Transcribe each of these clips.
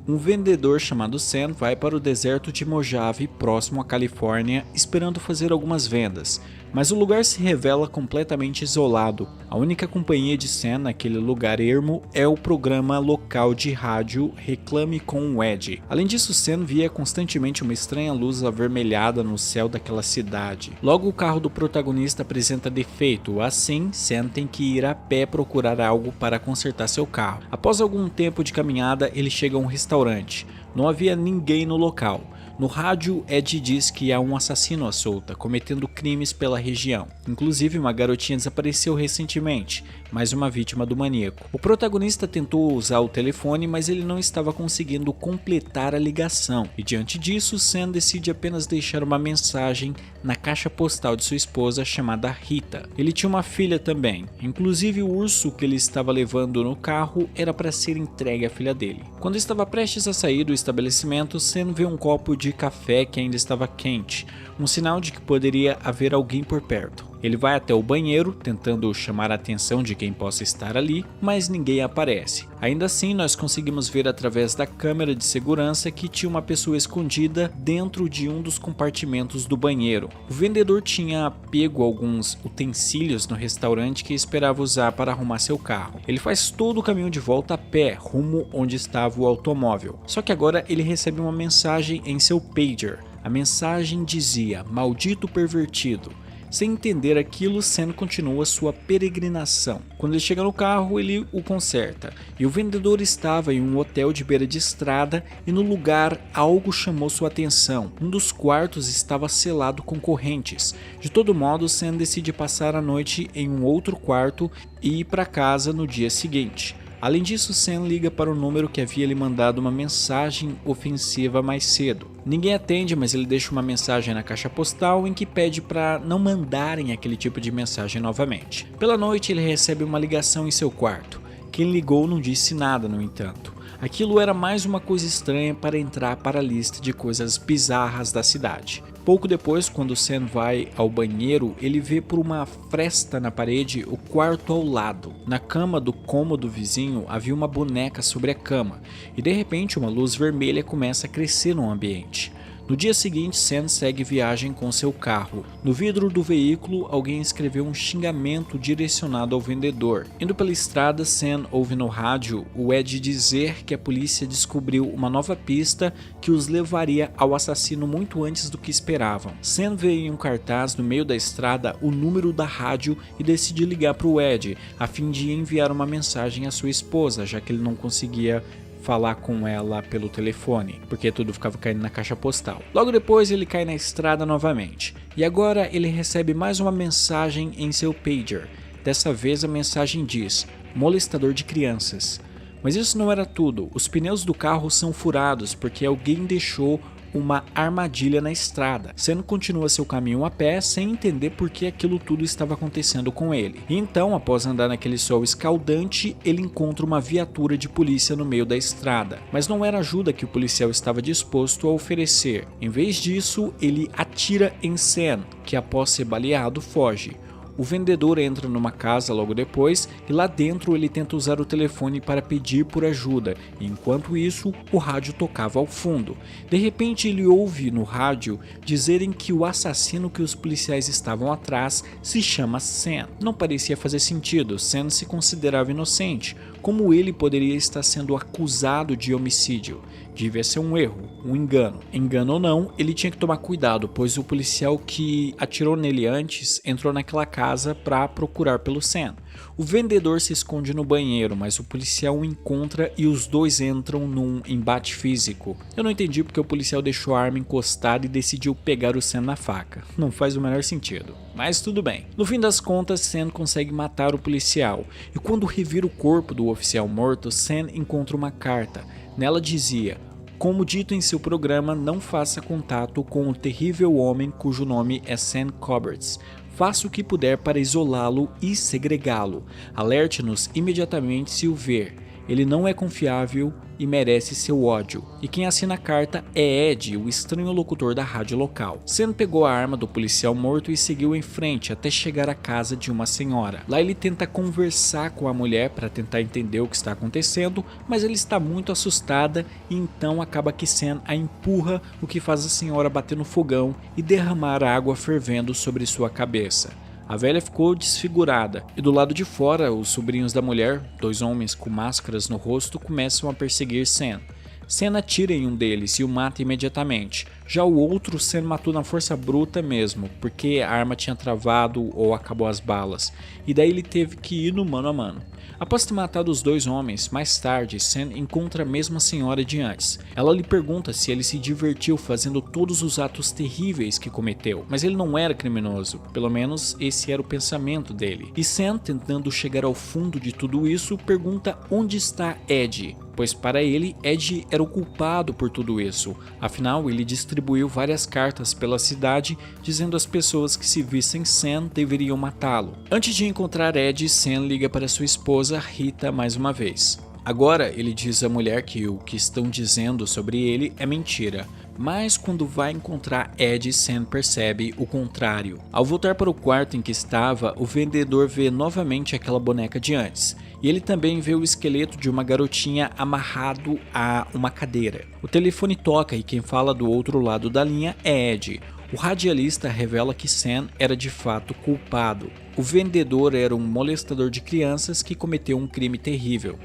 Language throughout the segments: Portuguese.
Um vendedor chamado Sam vai para o deserto de Mojave, próximo à Califórnia, esperando fazer algumas vendas, mas o lugar se revela completamente isolado. A única companhia de Sam naquele lugar ermo é o programa local de rádio Reclame com o Ed. Além disso, Sam via constantemente uma estranha luz avermelhada no céu daquela cidade. Logo, o carro do protagonista apresenta defeito, assim, Sam tem que ir a pé procurar algo para consertar seu carro. Após algum tempo de caminhada, ele chega a um restaurante. Não havia ninguém no local. No rádio, Ed diz que há um assassino à solta, cometendo crimes pela região. Inclusive, uma garotinha desapareceu recentemente, mais uma vítima do maníaco. O protagonista tentou usar o telefone, mas ele não estava conseguindo completar a ligação. E diante disso, Sam decide apenas deixar uma mensagem na caixa postal de sua esposa, chamada Rita. Ele tinha uma filha também. Inclusive, o urso que ele estava levando no carro era para ser entregue à filha dele. Quando estava prestes a sair do estabelecimento, Sam vê um copo de café que ainda estava quente, um sinal de que poderia haver alguém por perto. Ele vai até o banheiro, tentando chamar a atenção de quem possa estar ali, mas ninguém aparece. Ainda assim, nós conseguimos ver através da câmera de segurança que tinha uma pessoa escondida dentro de um dos compartimentos do banheiro. O vendedor tinha pego alguns utensílios no restaurante que esperava usar para arrumar seu carro. Ele faz todo o caminho de volta a pé, rumo onde estava o automóvel. Só que agora ele recebe uma mensagem em seu pager. A mensagem dizia: "Maldito pervertido". Sem entender aquilo, Sam continua sua peregrinação. Quando ele chega no carro, ele o conserta. E o vendedor estava em um hotel de beira de estrada e no lugar algo chamou sua atenção. Um dos quartos estava selado com correntes. De todo modo, Sam decide passar a noite em um outro quarto e ir para casa no dia seguinte. Além disso, Sam liga para o número que havia lhe mandado uma mensagem ofensiva mais cedo. Ninguém atende, mas ele deixa uma mensagem na caixa postal em que pede para não mandarem aquele tipo de mensagem novamente. Pela noite, ele recebe uma ligação em seu quarto. Quem ligou não disse nada, no entanto. Aquilo era mais uma coisa estranha para entrar para a lista de coisas bizarras da cidade. Pouco depois, quando Sam vai ao banheiro, ele vê por uma fresta na parede o quarto ao lado. Na cama do cômodo vizinho havia uma boneca sobre a cama, e de repente uma luz vermelha começa a crescer no ambiente. No dia seguinte, Sam segue viagem com seu carro. No vidro do veículo, alguém escreveu um xingamento direcionado ao vendedor. Indo pela estrada, Sam ouve no rádio o Ed dizer que a polícia descobriu uma nova pista que os levaria ao assassino muito antes do que esperavam. Sam vê em um cartaz no meio da estrada o número da rádio e decide ligar para o Ed, a fim de enviar uma mensagem à sua esposa, já que ele não conseguia falar com ela pelo telefone, porque tudo ficava caindo na caixa postal. Logo depois ele cai na estrada novamente, e agora ele recebe mais uma mensagem em seu pager. Dessa vez a mensagem diz: "Molestador de crianças". Mas isso não era tudo, os pneus do carro são furados porque alguém deixou uma armadilha na estrada. Sam continua seu caminho a pé sem entender por que aquilo tudo estava acontecendo com ele. E então, após andar naquele sol escaldante, ele encontra uma viatura de polícia no meio da estrada. Mas não era ajuda que o policial estava disposto a oferecer. Em vez disso, ele atira em Sam, que após ser baleado foge. O vendedor entra numa casa logo depois e lá dentro ele tenta usar o telefone para pedir por ajuda, e enquanto isso o rádio tocava ao fundo. De repente ele ouve no rádio dizerem que o assassino que os policiais estavam atrás se chama Sam. Não parecia fazer sentido, Sam se considerava inocente. Como ele poderia estar sendo acusado de homicídio? Devia ser um erro, um engano. Engano ou não, ele tinha que tomar cuidado, pois o policial que atirou nele antes entrou naquela casa para procurar pelo Sam. O vendedor se esconde no banheiro, mas o policial o encontra e os dois entram num embate físico. Eu não entendi porque o policial deixou a arma encostada e decidiu pegar o Sam na faca. Não faz o menor sentido, mas tudo bem. No fim das contas, Sam consegue matar o policial, e quando revira o corpo do oficial morto, Sam encontra uma carta. Nela dizia: "Como dito em seu programa, não faça contato com o terrível homem cujo nome é Sam Coberts. Faça o que puder para isolá-lo e segregá-lo. Alerte-nos imediatamente se o ver. ele não é confiável e merece seu ódio. E quem assina a carta é Ed, o estranho locutor da rádio local. Sam pegou a arma do policial morto e seguiu em frente até chegar à casa de uma senhora. Lá ele tenta conversar com a mulher para tentar entender o que está acontecendo, mas ela está muito assustada e então acaba que Sam a empurra, o que faz a senhora bater no fogão e derramar água fervendo sobre sua cabeça. A velha ficou desfigurada e do lado de fora os sobrinhos da mulher, 2 homens com máscaras no rosto, começam a perseguir Sam. Sam atira em um deles e o mata imediatamente. Já o outro Sam matou na força bruta mesmo, porque a arma tinha travado ou acabou as balas, e daí ele teve que ir no mano a mano. Após ter matado os 2 homens, mais tarde Sam encontra a mesma senhora de antes. Ela lhe pergunta se ele se divertiu fazendo todos os atos terríveis que cometeu, mas ele não era criminoso, pelo menos esse era o pensamento dele. E Sam, tentando chegar ao fundo de tudo isso, pergunta onde está Ed, pois para ele Ed era o culpado por tudo isso, afinal ele distribuiu várias cartas pela cidade dizendo às pessoas que se vissem Sam deveriam matá-lo. Antes de encontrar Ed, Sam liga para sua esposa Rita mais uma vez. Agora ele diz à mulher que o que estão dizendo sobre ele é mentira, mas quando vai encontrar Ed, Sam percebe o contrário. Ao voltar para o quarto em que estava, o vendedor vê novamente aquela boneca de antes. E ele também vê o esqueleto de uma garotinha amarrado a uma cadeira. O telefone toca e quem fala do outro lado da linha é Ed. O radialista revela que Sam era de fato culpado. O vendedor era um molestador de crianças que cometeu um crime terrível.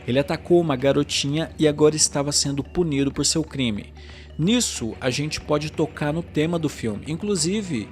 Ele atacou uma garotinha e agora estava sendo punido por seu crime. Nisso, a gente pode tocar no tema do filme. Inclusive,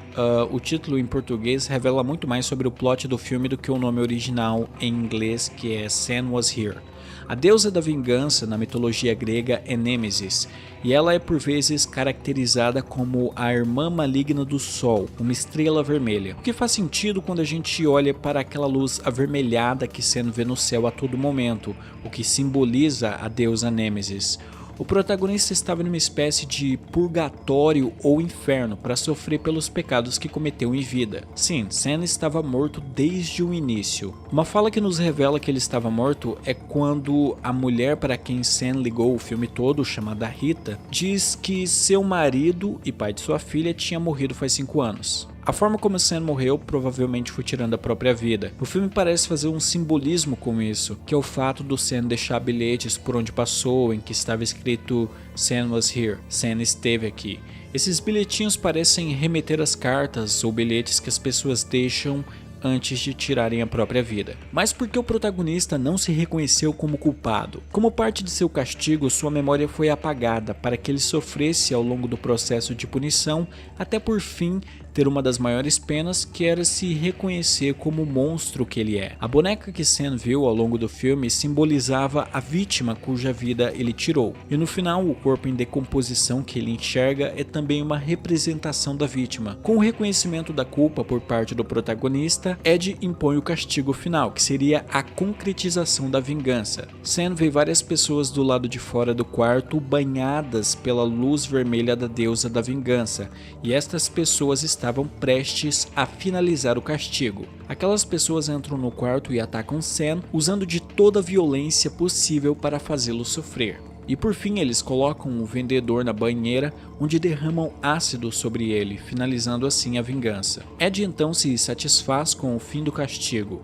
o título em português revela muito mais sobre o plot do filme do que o nome original em inglês, que é Sam Was Here. A deusa da vingança na mitologia grega é Nêmesis, e ela é por vezes caracterizada como a irmã maligna do Sol, uma estrela vermelha, o que faz sentido quando a gente olha para aquela luz avermelhada que Sam vê no céu a todo momento, o que simboliza a deusa Nêmesis. O protagonista estava numa espécie de purgatório ou inferno para sofrer pelos pecados que cometeu em vida. Sim, Sam estava morto desde o início. Uma fala que nos revela que ele estava morto é quando a mulher para quem Sam ligou o filme todo, chamada Rita, diz que seu marido e pai de sua filha tinha morrido faz 5 anos. A forma como Sam morreu provavelmente foi tirando a própria vida. O filme parece fazer um simbolismo com isso, que é o fato do Sam deixar bilhetes por onde passou em que estava escrito Sam was here, Sam esteve aqui. Esses bilhetinhos parecem remeter às cartas ou bilhetes que as pessoas deixam antes de tirarem a própria vida. Mas por que o protagonista não se reconheceu como culpado? Como parte de seu castigo, sua memória foi apagada para que ele sofresse ao longo do processo de punição, até por fim ter uma das maiores penas, que era se reconhecer como o monstro que ele é. A boneca que Sam viu ao longo do filme simbolizava a vítima cuja vida ele tirou, e no final o corpo em decomposição que ele enxerga é também uma representação da vítima. Com o reconhecimento da culpa por parte do protagonista, Ed impõe o castigo final, que seria a concretização da vingança. Sam vê várias pessoas do lado de fora do quarto banhadas pela luz vermelha da deusa da vingança, e estas pessoas estavam prestes a finalizar o castigo. Aquelas pessoas entram no quarto e atacam Sam, usando de toda a violência possível para fazê-lo sofrer. E por fim eles colocam o vendedor na banheira, onde derramam ácido sobre ele, finalizando assim a vingança. Ed então se satisfaz com o fim do castigo.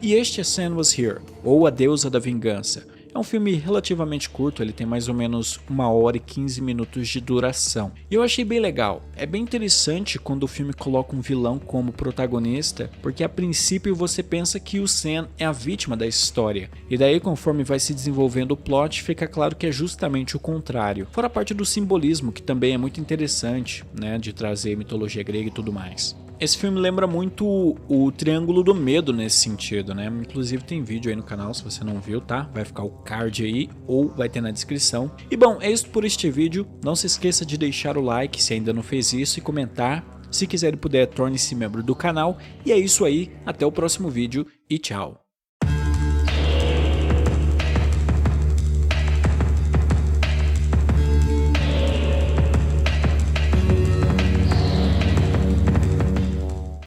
E este é Sam Was Here, ou A Deusa da Vingança. É um filme relativamente curto, ele tem mais ou menos 1h e 15 minutos de duração. E eu achei bem legal. É bem interessante quando o filme coloca um vilão como protagonista, porque a princípio você pensa que o Sam é a vítima da história. E daí, conforme vai se desenvolvendo o plot, fica claro que é justamente o contrário. Fora a parte do simbolismo, que também é muito interessante, né, de trazer mitologia grega e tudo mais. Esse filme lembra muito o Triângulo do Medo nesse sentido, né? Inclusive tem vídeo aí no canal, se você não viu, tá? Vai ficar o card aí ou vai ter na descrição. E bom, é isso por este vídeo. Não se esqueça de deixar o like se ainda não fez isso e comentar. Se quiser e puder, torne-se membro do canal. E é isso aí, até o próximo vídeo e tchau!